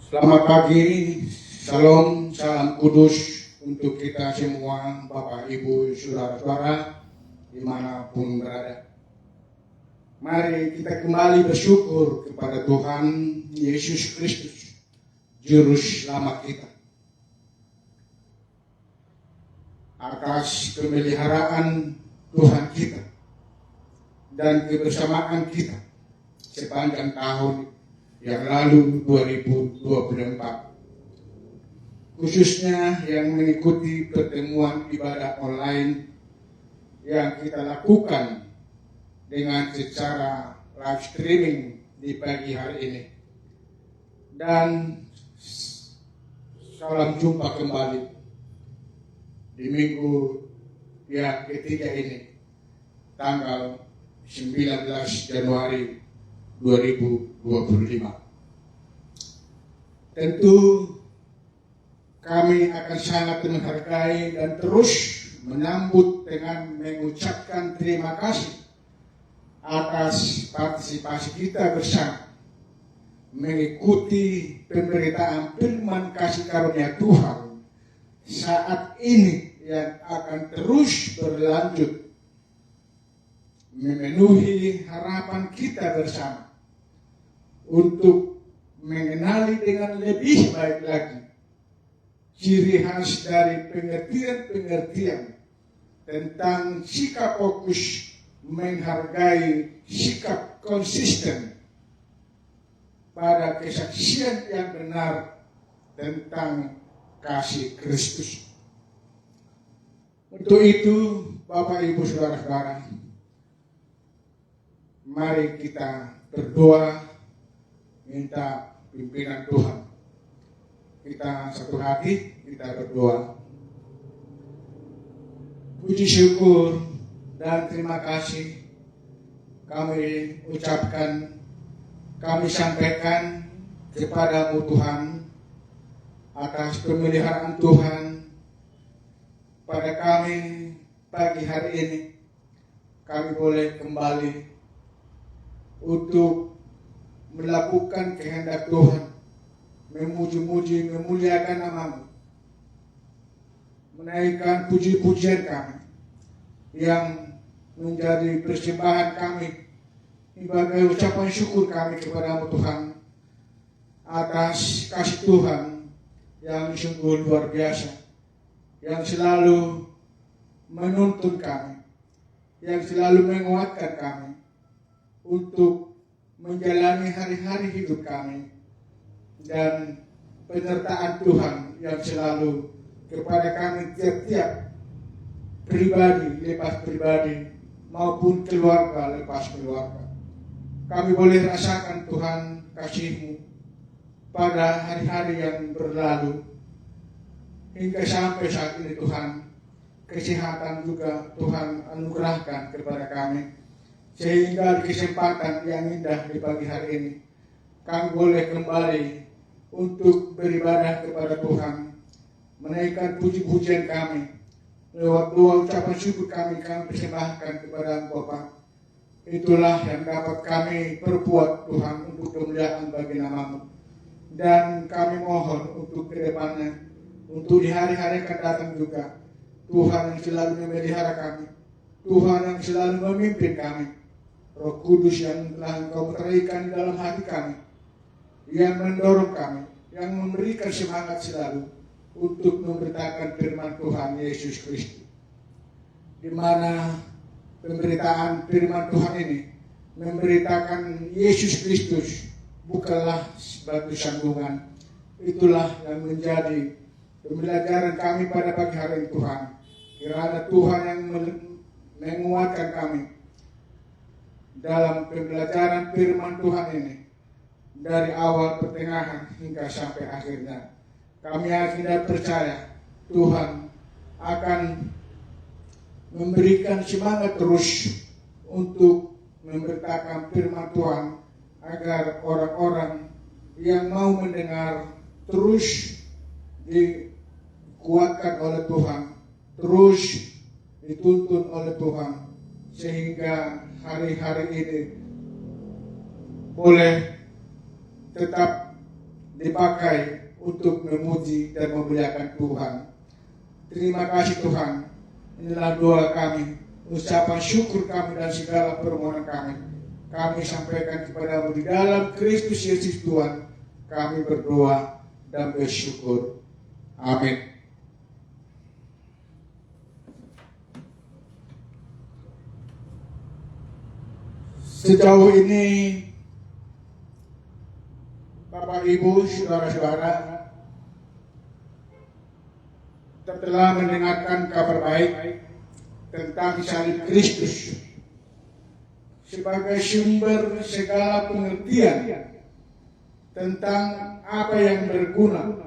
Selamat pagi, salam kudus untuk kita semua, Bapak, Ibu, Saudara-saudara, dimanapun berada. Mari kita kembali bersyukur kepada Tuhan Yesus Kristus, Juru Selamat kita, atas pemeliharaan Tuhan kita dan kebersamaan kita sepanjang tahun yang lalu 2024, khususnya yang mengikuti pertemuan ibadah online yang kita lakukan dengan secara live streaming di pagi hari ini. Dan salam jumpa kembali di minggu yang ketiga ini, tanggal 19 Januari 2025. Tentu kami akan sangat menghargai dan terus menyambut dengan mengucapkan terima kasih atas partisipasi kita bersama mengikuti pemberitaan firman kasih karunia Tuhan saat ini yang akan terus berlanjut memenuhi harapan kita bersama untuk mengenali dengan lebih baik lagi ciri khas dari pengertian-pengertian tentang sikap fokus menghargai sikap konsisten pada kesaksian yang benar tentang kasih Kristus. Untuk itu, Bapak, Ibu, Saudara-saudara, mari kita berdoa minta pimpinan Tuhan. Kita satu hati, kita berdoa. Puji syukur dan terima kasih kami ucapkan, kami sampaikan kepadamu Tuhan atas pemeliharaan Tuhan pada kami pagi hari ini. Kami boleh kembali untuk melakukan kehendak Tuhan, memuji-muji, memuliakan nama-Mu, menaikkan puji-pujian kami yang menjadi persembahan kami sebagai ucapan syukur kami kepada-Mu Tuhan atas kasih Tuhan yang sungguh luar biasa, yang selalu menuntun kami, yang selalu menguatkan kami untuk menjalani hari-hari hidup kami, dan penyertaan Tuhan yang selalu kepada kami tiap-tiap pribadi lepas pribadi maupun keluarga lepas keluarga. Kami boleh rasakan Tuhan kasih-Mu pada hari-hari yang berlalu hingga sampai saat ini. Tuhan, kesehatan juga Tuhan anugerahkan kepada kami, sehingga kesempatan yang indah di pagi hari ini kami boleh kembali untuk beribadah kepada Tuhan, menaikkan puji-pujian kami lewat dua ucapan syukur kami persembahkan kepada Bapa. Itulah yang dapat kami perbuat Tuhan untuk kemuliaan bagi nama-Mu, dan kami mohon untuk kedepannya, untuk di hari-hari akan datang juga, Tuhan yang selalu memelihara kami, Tuhan yang selalu memimpin kami, Roh Kudus yang telah Engkau terikan di dalam hati kami, yang mendorong kami, yang memberikan semangat selalu untuk memberitakan firman Tuhan Yesus Kristus, di mana pemberitaan firman Tuhan ini memberitakan Yesus Kristus bukanlah batu sandungan. Itulah yang menjadi pembelajaran kami pada pagi hari ini, Tuhan. Kiranya Tuhan yang menguatkan kami dalam pembelajaran firman Tuhan ini dari awal, pertengahan hingga sampai akhirnya. Kami yakin dan percaya Tuhan akan memberikan semangat terus untuk memberitakan firman Tuhan, agar orang-orang yang mau mendengar terus dikuatkan oleh Tuhan, terus dituntun oleh Tuhan, sehingga hari-hari ini boleh tetap dipakai untuk memuji dan memuliakan Tuhan. Terima kasih Tuhan. Inilah doa kami, ucapan syukur kami dan segala permohonan kami. Kami sampaikan kepadamu di dalam Kristus Yesus Tuhan. Kami berdoa dan bersyukur. Amin. Sejauh ini Bapak Ibu, saudara-saudara, kita telah mendengarkan kabar baik tentang salib Kristus sebagai sumber segala pengertian tentang apa yang berguna.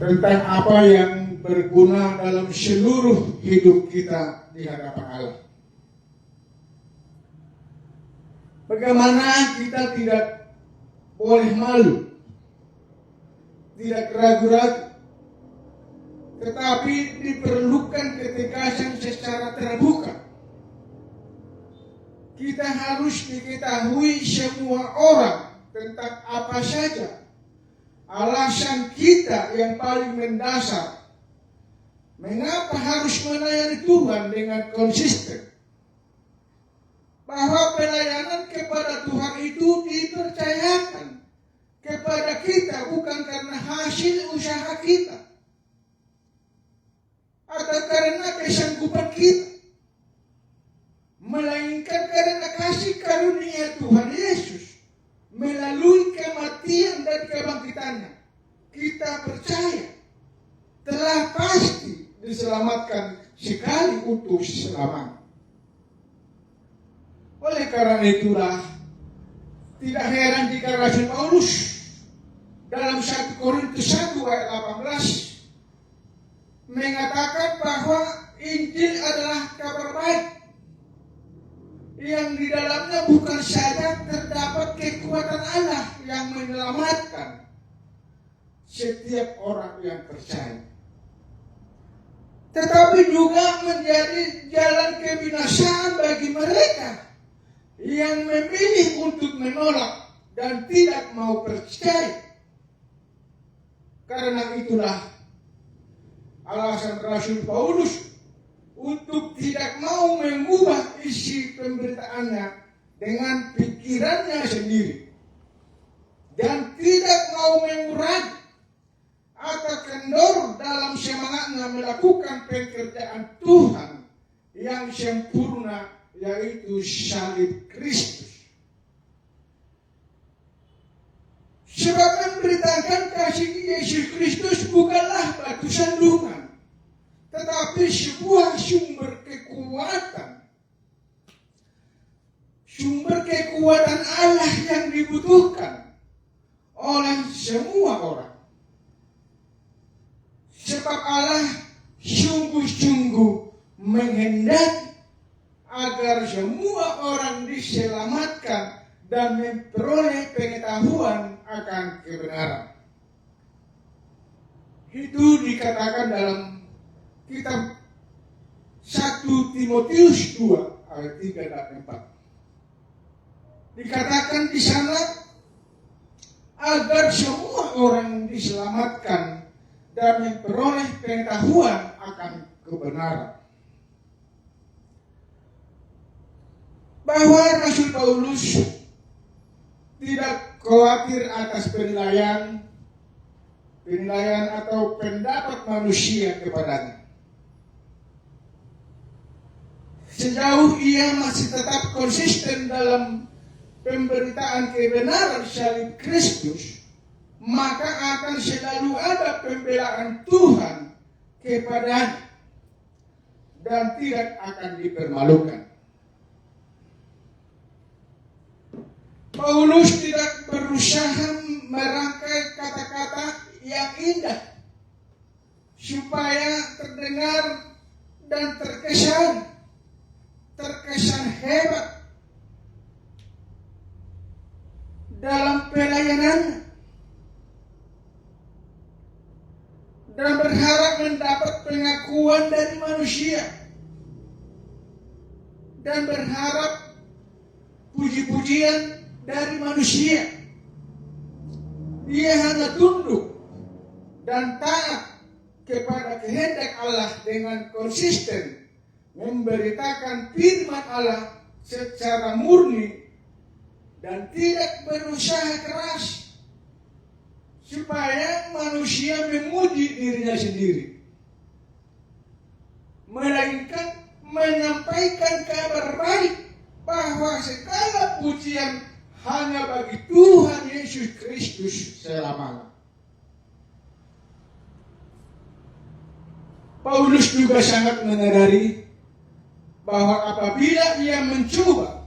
Tentang apa yang berguna dalam seluruh hidup kita di hadapan Allah. Bagaimana kita tidak boleh malu, tidak ragu-ragu, tetapi diperlukan ketegasan secara terbuka. Kita harus diketahui semua orang tentang apa saja alasan kita yang paling mendasar mengapa harus melayani Tuhan dengan konsisten. Bahwa pelayanan kepada Tuhan itu dipercayakan kepada kita bukan karena hasil usaha kita atau karena kesanggupan kita, melainkan karena kasih karunia Tuhan Yesus melalui kematian dan kebangkitannya. Kita percaya telah pasti diselamatkan sekali untuk selamanya. Oleh karena itulah tidak heran jika Rasul Paulus dalam 1 Korintus 1 ayat 18 mengatakan bahwa Injil adalah kabar baik yang di dalamnya bukan saja terdapat kekuatan Allah yang menyelamatkan setiap orang yang percaya, tetapi juga menjadi jalan kebinasaan bagi mereka yang memilih untuk menolak dan tidak mau percaya. Karena itulah alasan Rasul Paulus untuk tidak mau mengubah isi pemberitaannya dengan pikirannya sendiri dan tidak mau mengurangi atau kendor dalam semangatnya melakukan pekerjaan Tuhan yang sempurna, yaitu salib Kristus. Sebab memberitakan kasih Yesus Kristus bukanlah batu sandungan, tetapi sebuah sumber kekuatan Allah yang dibutuhkan oleh semua orang. Sebab Allah sungguh-sungguh menghendaki agar semua orang diselamatkan dan memperoleh pengetahuan akan kebenaran. Itu dikatakan dalam kitab 1 Timotius 2 ayat 3 dan 4. Dikatakan di sana agar semua orang diselamatkan dan memperoleh pengetahuan akan kebenaran. Bahwa Rasul Paulus tidak khawatir atas penilaian atau pendapat manusia kepadanya. Sejauh ia masih tetap konsisten dalam pemberitaan kebenaran salib Kristus, maka akan selalu ada pembelaan Tuhan kepadanya dan tidak akan dipermalukan. Paulus tidak berusaha merangkai kata-kata yang indah supaya terdengar dan terkesan hebat dalam pelayanannya, dan berharap berharap mendapat pengakuan dari manusia dan berharap puji-pujian dari manusia. Dia hanya tunduk dan taat kepada kehendak Allah dengan konsisten memberitakan firman Allah secara murni dan tidak berusaha keras supaya manusia memuji dirinya sendiri, melainkan menyampaikan kabar baik bahwa segala pujian hanya bagi Tuhan Yesus Kristus selamanya. Paulus juga sangat menyadari bahwa apabila ia mencoba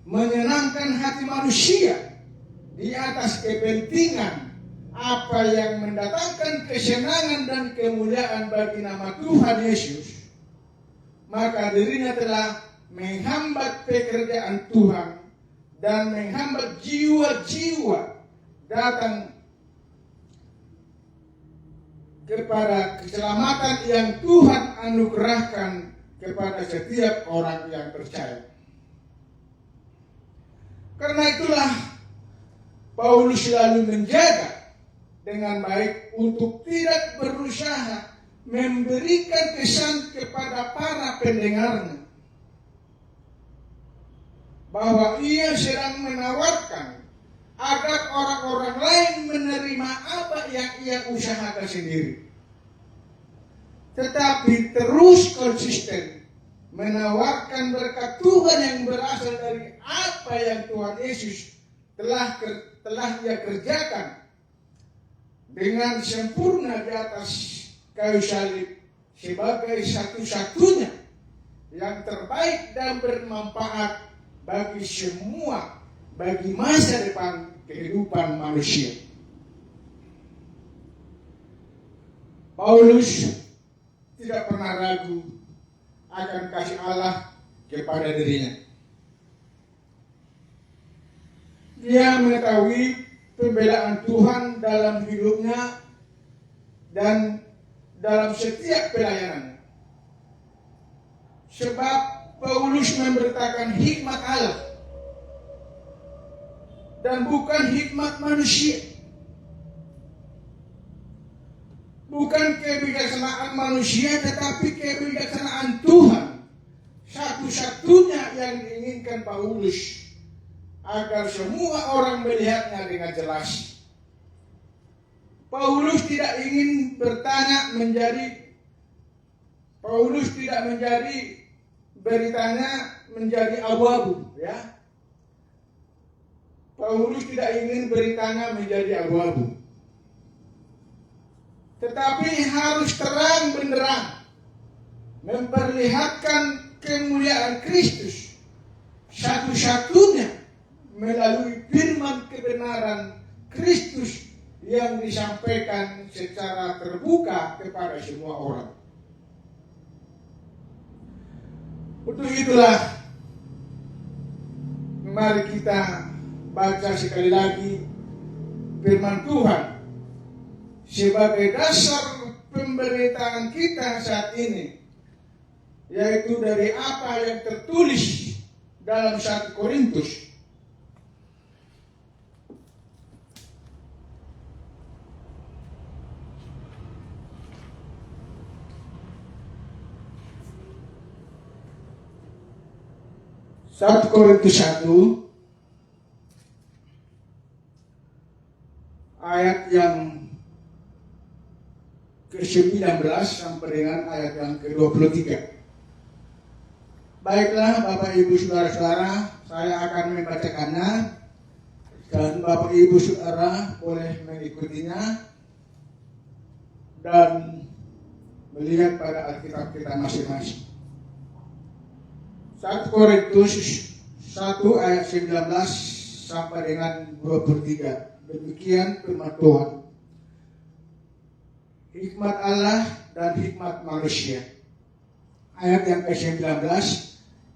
menyenangkan hati manusia di atas kepentingan apa yang mendatangkan kesenangan dan kemuliaan bagi nama Tuhan Yesus, maka dirinya telah menghambat pekerjaan Tuhan dan menghambat jiwa-jiwa datang kepada keselamatan yang Tuhan anugerahkan kepada setiap orang yang percaya. Karena itulah Paulus selalu menjaga dengan baik untuk tidak berusaha memberikan kesan kepada para pendengarnya bahwa ia sedang menawarkan agar orang-orang lain menerima apa yang ia usahakan sendiri, tetapi terus konsisten menawarkan berkat Tuhan yang berasal dari apa yang Tuhan Yesus telah ia kerjakan dengan sempurna di atas kayu salib sebagai satu-satunya yang terbaik dan bermanfaat bagi semua, bagi masa depan kehidupan manusia. Paulus tidak pernah ragu akan kasih Allah kepada dirinya. Dia mengetahui pembelaan Tuhan dalam hidupnya dan dalam setiap pelayanannya. Sebab Paulus memberitakan hikmat Allah dan bukan hikmat manusia. Bukan kebijaksanaan manusia, tetapi kebijaksanaan Tuhan. Satu-satunya yang diinginkan Paulus agar semua orang melihatnya dengan jelas. Paulus tidak ingin beritanya menjadi abu-abu, ya. Paulus tidak ingin beritanya menjadi abu-abu, tetapi harus terang benderang memperlihatkan kemuliaan Kristus satu-satunya melalui firman kebenaran Kristus yang disampaikan secara terbuka kepada semua orang. Untuk itulah mari kita baca sekali lagi firman Tuhan sebagai dasar pemberitaan kita saat ini, yaitu dari apa yang tertulis dalam 1 Korintus . Satu Korintus 1 ayat yang ke-19 sampai dengan ayat yang ke-23. Baiklah Bapak Ibu Saudara-saudara, saya akan membacakannya dan Bapak Ibu Saudara boleh mengikutinya dan melihat pada Alkitab kita masing-masing. 1 Korintus 1 ayat 19 sampai dengan 23. Demikian firman Tuhan. Hikmat Allah dan hikmat manusia. Ayat yang ke-19.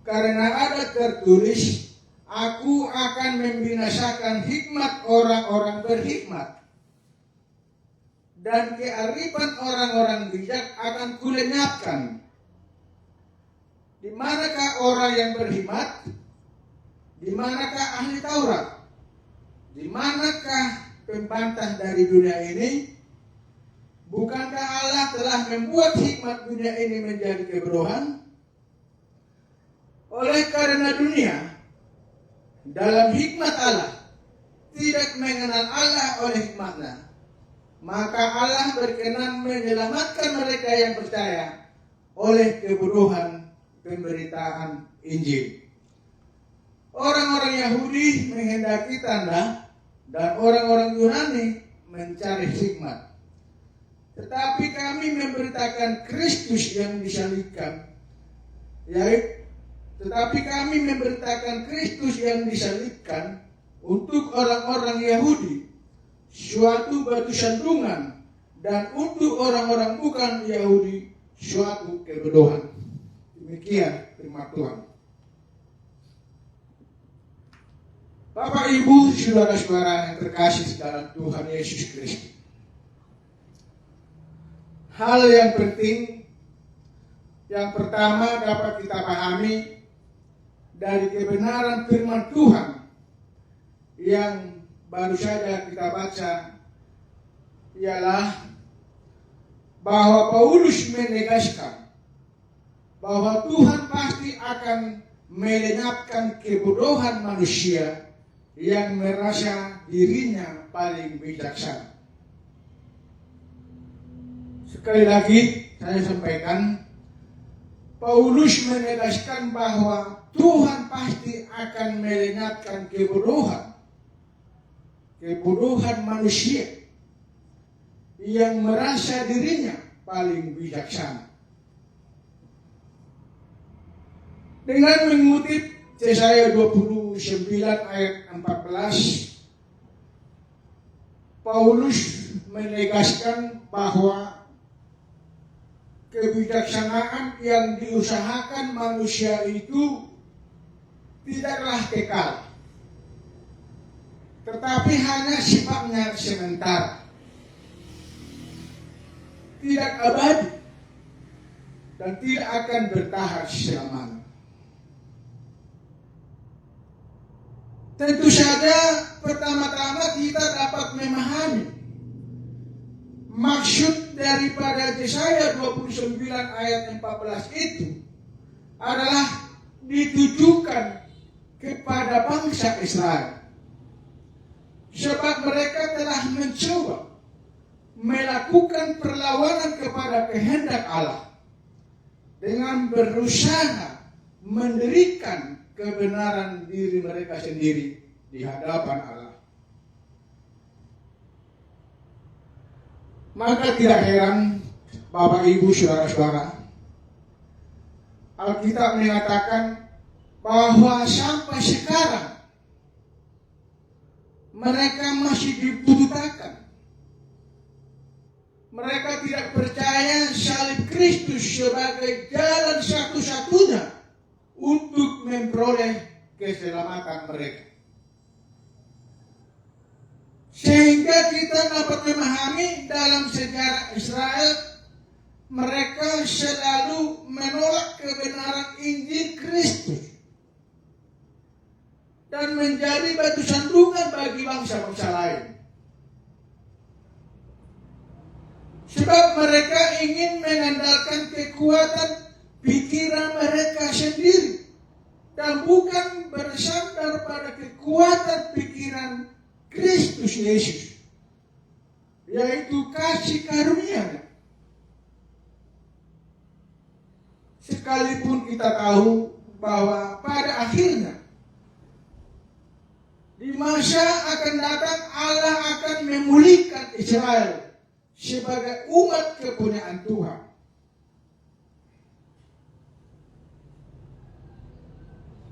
Karena ada tertulis, aku akan membinasakan hikmat orang-orang berhikmat dan kearifan orang-orang bijak akan kulenyapkan. Di manakah orang yang berhikmat? Di manakah ahli Taurat? Di manakah pembantah dari dunia ini? Bukankah Allah telah membuat hikmat dunia ini menjadi kebodohan? Oleh karena dunia dalam hikmat Allah tidak mengenal Allah oleh hikmatnya, maka Allah berkenan menyelamatkan mereka yang percaya oleh kebodohan pemberitaan Injil. Orang-orang Yahudi menghendaki tanda dan orang-orang Yunani mencari hikmat. Tetapi kami memberitakan Kristus yang disalibkan, untuk orang-orang Yahudi suatu batu sandungan, dan untuk orang-orang bukan Yahudi suatu kebodohan. Demikian firman Tuhan. Bapak, Ibu, saudara-saudara yang terkasih dalam Tuhan Yesus Kristus. Hal yang penting yang pertama dapat kita pahami dari kebenaran firman Tuhan yang baru saja kita baca ialah bahwa Paulus menegaskan bahwa Tuhan pasti akan melenyapkan kebodohan manusia yang merasa dirinya paling bijaksana. Sekali lagi saya sampaikan, Paulus menegaskan bahwa Tuhan pasti akan melenyapkan kebodohan manusia yang merasa dirinya paling bijaksana. Dengan mengutip Yesaya 29 ayat 14, Paulus menegaskan bahwa kebijaksanaan yang diusahakan manusia itu tidaklah kekal, tetapi hanya sifatnya sementara, tidak abadi, dan tidak akan bertahan selamanya. Tentu saja pertama-tama kita dapat memahami maksud daripada Yesaya 29 ayat 14 itu adalah ditujukan kepada bangsa Israel. Sebab mereka telah mencoba melakukan perlawanan kepada kehendak Allah dengan berusaha mendirikan kebenaran diri mereka sendiri di hadapan Allah. Maka tidak heran, Bapak, Ibu, saudara-saudara, Alkitab mengatakan bahwa sampai sekarang mereka masih dibutakan. Mereka tidak percaya salib Kristus sebagai jalan satu-satunya untuk memperoleh keselamatan mereka. Sehingga kita dapat memahami dalam sejarah Israel, mereka selalu menolak kebenaran Injil Kristus dan menjadi batu sandungan bagi bangsa-bangsa lain. Sebab mereka ingin mengandalkan kekuatan pikiran mereka sendiri dan bukan bersandar pada kekuatan pikiran Kristus Yesus, yaitu kasih karunia. Sekalipun kita tahu bahwa pada akhirnya di masa akan datang Allah akan memulihkan Israel sebagai umat kepunyaan Tuhan.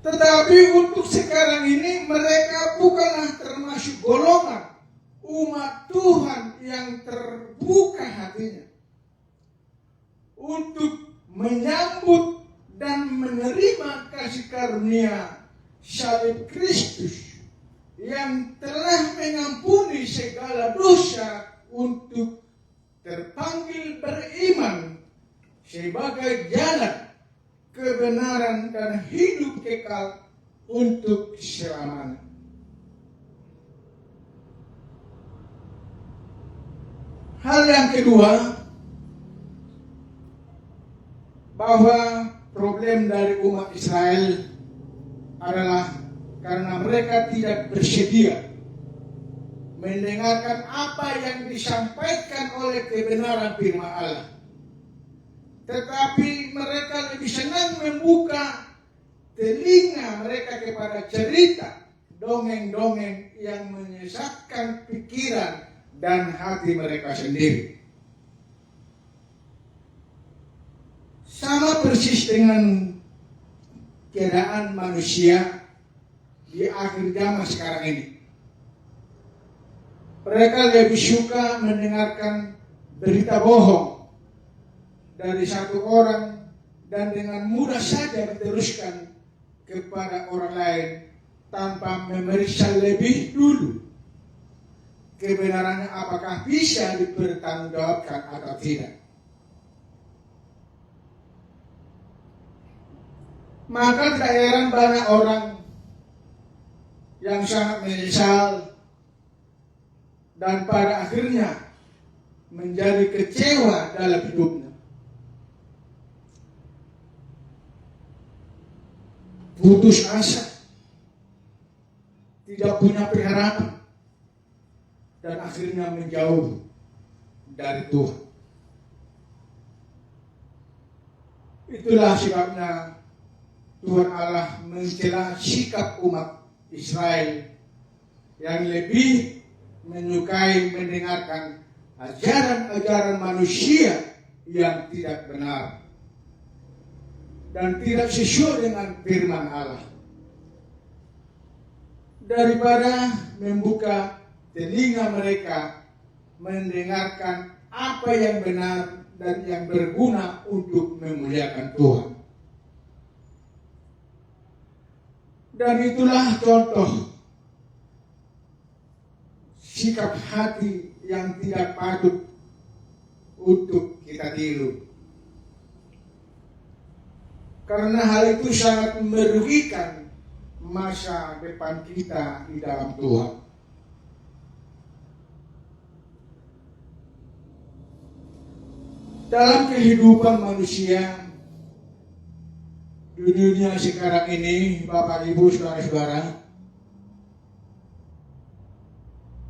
Tetapi untuk sekarang ini mereka bukanlah termasuk golongan umat Tuhan yang terbuka hatinya untuk menyambut dan menerima kasih karunia salib Kristus yang telah mengampuni segala dosa untuk terpanggil beriman sebagai jalan kebenaran dan hidup kekal untuk selamanya. Hal yang kedua, bahwa problem dari umat Israel adalah karena mereka tidak bersedia mendengarkan apa yang disampaikan oleh kebenaran firman Allah. Tetapi mereka lebih senang membuka telinga mereka kepada cerita, dongeng-dongeng yang menyesatkan pikiran dan hati mereka sendiri. Sama persis dengan keadaan manusia di akhir zaman sekarang ini. Mereka lebih suka mendengarkan berita bohong dari satu orang dan dengan mudah saja diteruskan kepada orang lain tanpa memeriksa lebih dulu kebenarannya apakah bisa dipertanggungjawabkan atau tidak. Maka tidak heran banyak orang yang sangat menyesal dan pada akhirnya menjadi kecewa dalam hidupnya. Putus asa, tidak punya pengharapan, dan akhirnya menjauh dari Tuhan. Itulah sebabnya Tuhan Allah mencela sikap umat Israel yang lebih menyukai mendengarkan ajaran-ajaran manusia yang tidak benar dan tidak sesuai dengan firman Allah, daripada membuka telinga mereka mendengarkan apa yang benar dan yang berguna untuk memuliakan Tuhan. Dan itulah contoh sikap hati yang tidak patut untuk kita tiru. Karena hal itu sangat merugikan masa depan kita di dalam Tuhan. Dalam kehidupan manusia di dunia sekarang ini, Bapak Ibu Saudara-saudara,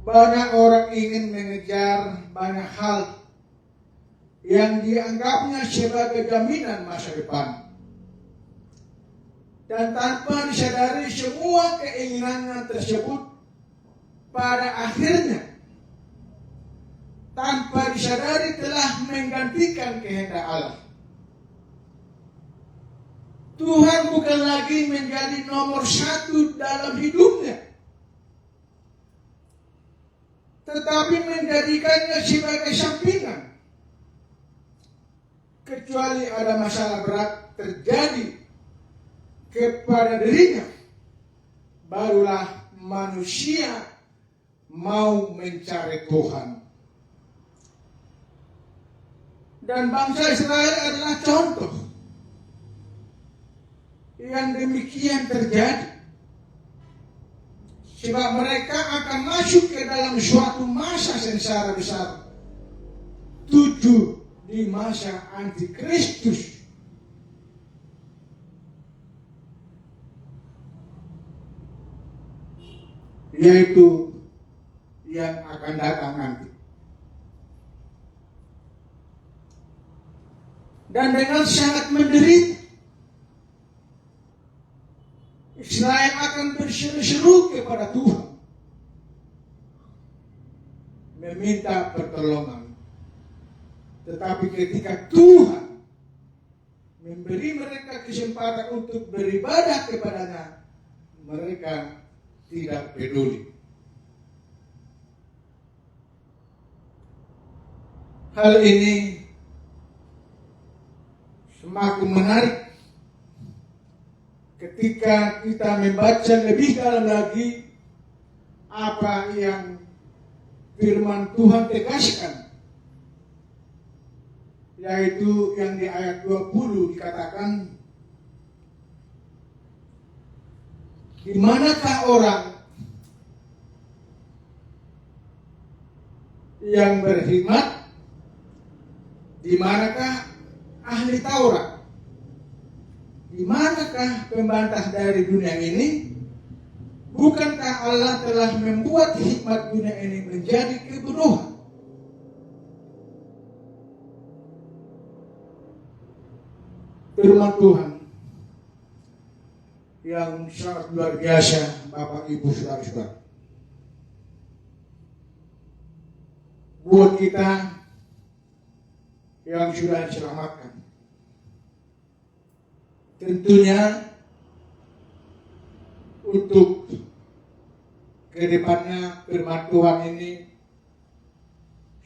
banyak orang ingin mengejar banyak hal yang dianggapnya sebagai jaminan masa depan. Dan tanpa disadari semua keinginannya tersebut pada akhirnya tanpa disadari telah menggantikan kehendak Allah. Tuhan bukan lagi menjadi nomor satu dalam hidupnya, tetapi menjadikannya sebagai sampingan. Kecuali ada masalah berat terjadi kepada dirinya, barulah manusia mau mencari Tuhan. Dan bangsa Israel adalah contoh yang demikian terjadi. Sebab mereka akan masuk ke dalam suatu masa sengsara besar, tujuh di masa antikristus. Yaitu yang akan datang nanti. Dan dengan sangat menderita, Israel akan berseru-seru kepada Tuhan, meminta pertolongan. Tetapi ketika Tuhan memberi mereka kesempatan untuk beribadah kepadanya, mereka tidak peduli. Hal ini semakin menarik ketika kita membaca lebih dalam lagi apa yang firman Tuhan tegaskan yaitu yang di ayat 20 dikatakan, di manakah orang yang berkhidmat? Di manakah ahli Taurat? Di manakah pembantah dari dunia ini? Bukankah Allah telah membuat hikmat dunia ini menjadi kebodohan? Firman Tuhan yang sangat luar biasa, Bapak Ibu Saudara-saudara. Buat kita yang sudah diselamatkan, tentunya untuk kedepannya firman Tuhan ini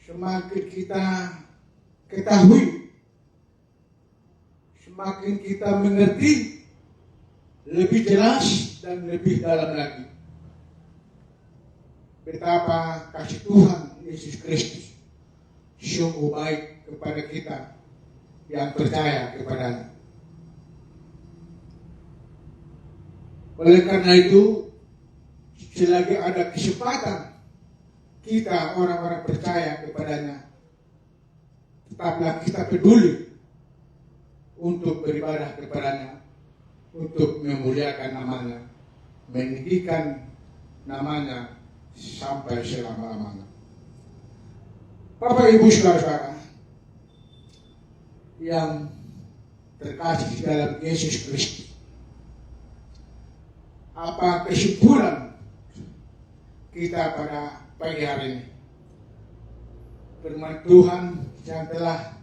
semakin kita ketahui, semakin kita mengerti lebih jelas dan lebih dalam lagi betapa kasih Tuhan Yesus Kristus sungguh baik kepada kita yang percaya kepadanya. Oleh karena itu, selagi ada kesempatan kita orang-orang percaya kepadanya, tetaplah kita peduli untuk beribadah kepadanya, untuk memuliakan namanya, meninggikan namanya sampai selama-lamanya. Bapak Ibu Saudara-saudara yang terkasih dalam Yesus Kristus, apa kesimpulan kita pada pagi hari ini? Firman Tuhan yang telah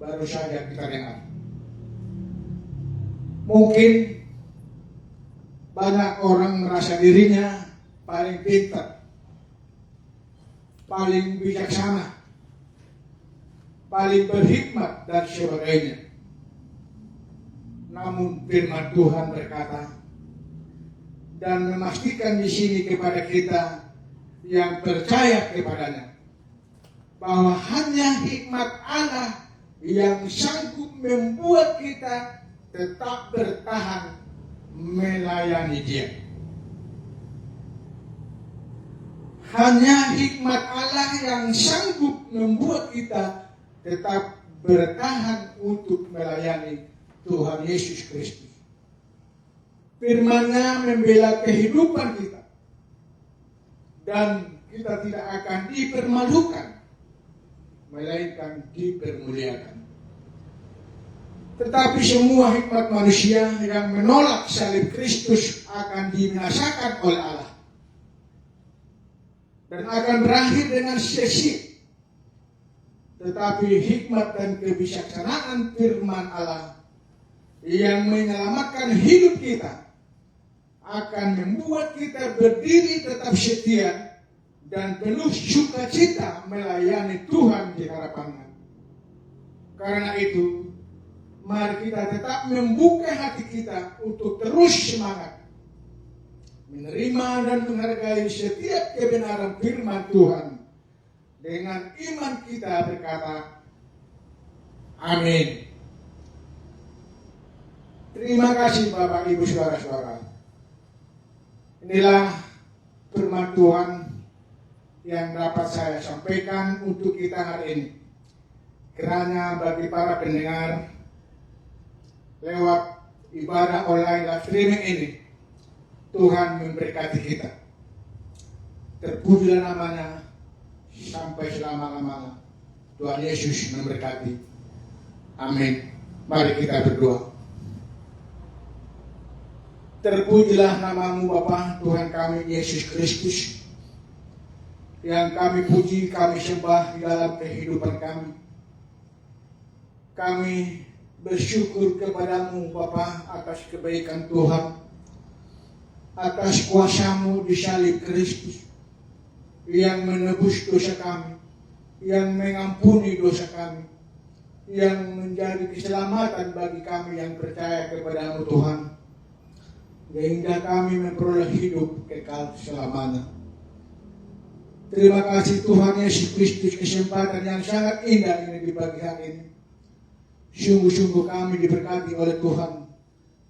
baru saja kita dengar. Mungkin banyak orang merasa dirinya paling pintar, paling bijaksana, paling berhikmat dan sebagainya. Namun firman Tuhan berkata dan memastikan di sini kepada kita yang percaya kepadanya, bahwa hanya hikmat Allah yang sanggup membuat kita tetap bertahan melayani Dia. Hanya hikmat Allah yang sanggup membuat kita tetap bertahan untuk melayani Tuhan Yesus Kristus. Firman-Nya membela kehidupan kita, dan kita tidak akan dipermalukan, melainkan dipermuliakan. Tetapi semua hikmat manusia yang menolak salib Kristus akan dibinasakan oleh Allah dan akan berakhir dengan sia-sia. Tetapi hikmat dan kebijaksanaan firman Allah yang menyelamatkan hidup kita akan membuat kita berdiri tetap setia dan penuh sukacita melayani Tuhan di hadapan-Nya. Karena itu, mari kita tetap membuka hati kita untuk terus semangat menerima dan menghargai setiap kebenaran firman Tuhan. Dengan iman kita berkata, amin. Terima kasih Bapak Ibu Saudara-saudara. Inilah firman Tuhan yang dapat saya sampaikan untuk kita hari ini. Kiranya bagi para pendengar lewat ibadah online live streaming ini, Tuhan memberkati kita. Terpujilah namanya sampai selama-lamanya. Tuhan Yesus memberkati. Amin. Mari kita berdoa. Terpujilah namamu Bapa Tuhan kami Yesus Kristus, yang kami puji, kami sembah di dalam kehidupan kami. Kami bersyukur kepadamu Bapa atas kebaikan Tuhan, atas kuasa-Mu di salib Kristus yang menebus dosa kami, yang mengampuni dosa kami, yang menjadi keselamatan bagi kami yang percaya kepadamu Tuhan, sehingga kami memperoleh hidup kekal selamanya. Terima kasih Tuhan Yesus Kristus, kesempatan yang sangat indah ini di pagi hari ini. Sungguh-sungguh kami diberkati oleh Tuhan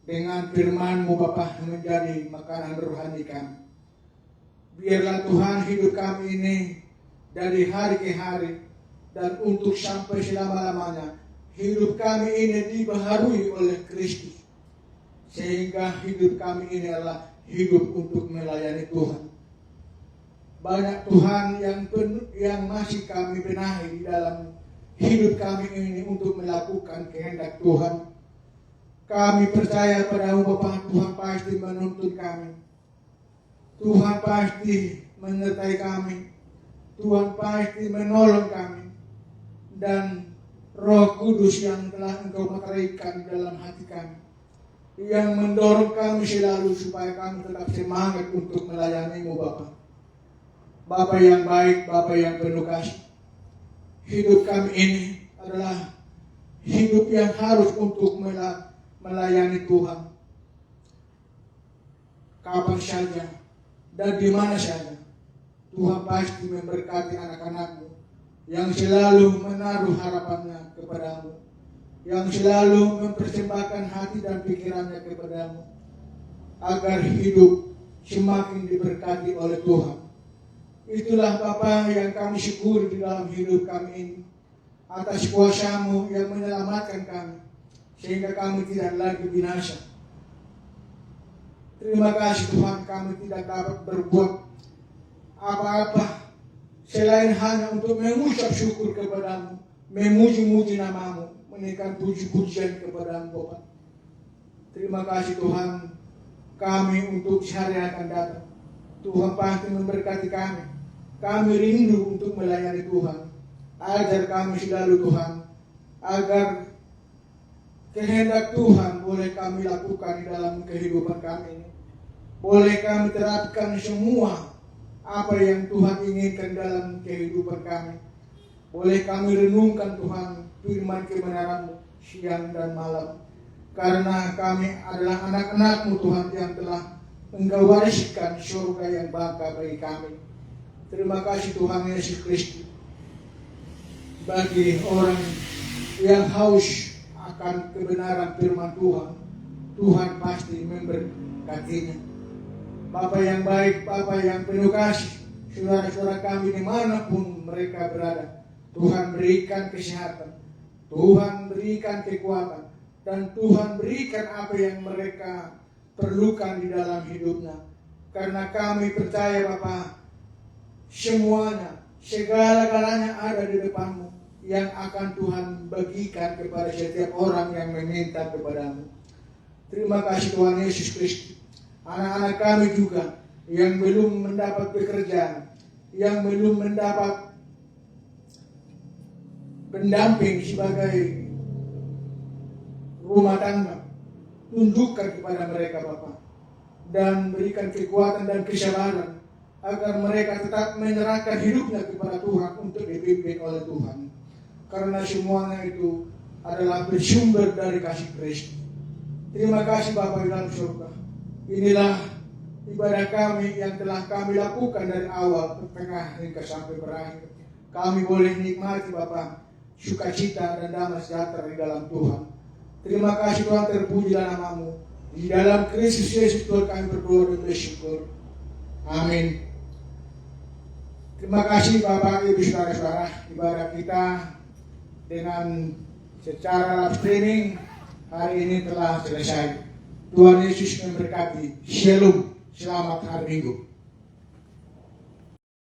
dengan firman-Mu Bapa menjadi makanan rohani kami. Biarlah Tuhan hidup kami ini dari hari ke hari dan untuk sampai selama-lamanya hidup kami ini dibaharui oleh Kristus. Sehingga hidup kami ini adalah hidup untuk melayani Tuhan. Banyak Tuhan yang masih kami benahi di dalam hidup kami ini untuk melakukan kehendak Tuhan. Kami percaya pada-Mu Bapa, Tuhan pasti menuntun kami. Tuhan pasti menyertai kami. Tuhan pasti menolong kami. Dan Roh Kudus yang telah Engkau meteraikan dalam hati kami, yang mendorong kami selalu supaya kami tetap semangat untuk melayani-Mu Bapa. Bapa yang baik, Bapa yang penuh kasih. Hidup kami ini adalah hidup yang harus untuk melayani Tuhan. Kapan saja dan di mana saja, Tuhan pasti memberkati anak-anak-Mu yang selalu menaruh harapannya kepada-Mu, yang selalu mempersembahkan hati dan pikirannya kepada-Mu, agar hidup semakin diberkati oleh Tuhan. Itulah Bapa yang kami syukuri di dalam hidup kami ini, atas kuasa-Mu yang menyelamatkan kami, sehingga kami tidak lagi binasa. Terima kasih Tuhan, kami tidak dapat berbuat apa-apa selain hanya untuk mengucap syukur kepada-Mu, memuji-muji nama-Mu, menaikkan puji-pujian kepada-Mu Bapa. Terima kasih Tuhan, kami untuk sehari akan datang. Tuhan pasti memberkati kami. Kami rindu untuk melayani Tuhan. Ajar kami selalu Tuhan, agar kehendak Tuhan boleh kami lakukan di dalam kehidupan kami ini. Boleh kami terapkan semua apa yang Tuhan inginkan dalam kehidupan kami. Boleh kami renungkan Tuhan firman kebenaran-Mu siang dan malam. Karena kami adalah anak-anak-Mu Tuhan yang telah Engkau wariskan surga yang baka bagi kami. Terima kasih Tuhan Yesus Kristus. Bagi orang yang haus akan kebenaran firman Tuhan, Tuhan pasti memberkatinya. Bapa yang baik, Bapa yang penuh kasih, saudara-saudara kami dimanapun mereka berada, Tuhan berikan kesehatan, Tuhan berikan kekuatan, dan Tuhan berikan apa yang mereka perlukan di dalam hidupnya. Karena kami percaya Bapa, semuanya, segala-galanya ada di depan-Mu, yang akan Tuhan bagikan kepada setiap orang yang meminta kepada-Mu. Terima kasih Tuhan Yesus Kristus. Anak-anak kami juga yang belum mendapat pekerjaan, yang belum mendapat pendamping sebagai rumah tangga, tunjukkan kepada mereka Bapa, dan berikan kekuatan dan kesabaran agar mereka tetap menyerahkan hidupnya kepada Tuhan untuk dipimpin oleh Tuhan. Karena semuanya itu adalah bersumber dari kasih Kristus. Terima kasih Bapa di dalam surga. Inilah ibadah kami yang telah kami lakukan dari awal ke tengah hingga sampai berakhir. Kami boleh nikmati Bapa sukacita dan damai sejahtera di dalam Tuhan. Terima kasih Tuhan, terpujilah nama-Mu. Di dalam Kristus Yesus Tuhan kami berdoa dan bersyukur. Amin. Terima kasih Bapak Ibu Saudara-saudara, ibadah kita dengan secara live streaming hari ini telah selesai. Tuhan Yesus memberkati. Shalom. Selamat hari Minggu.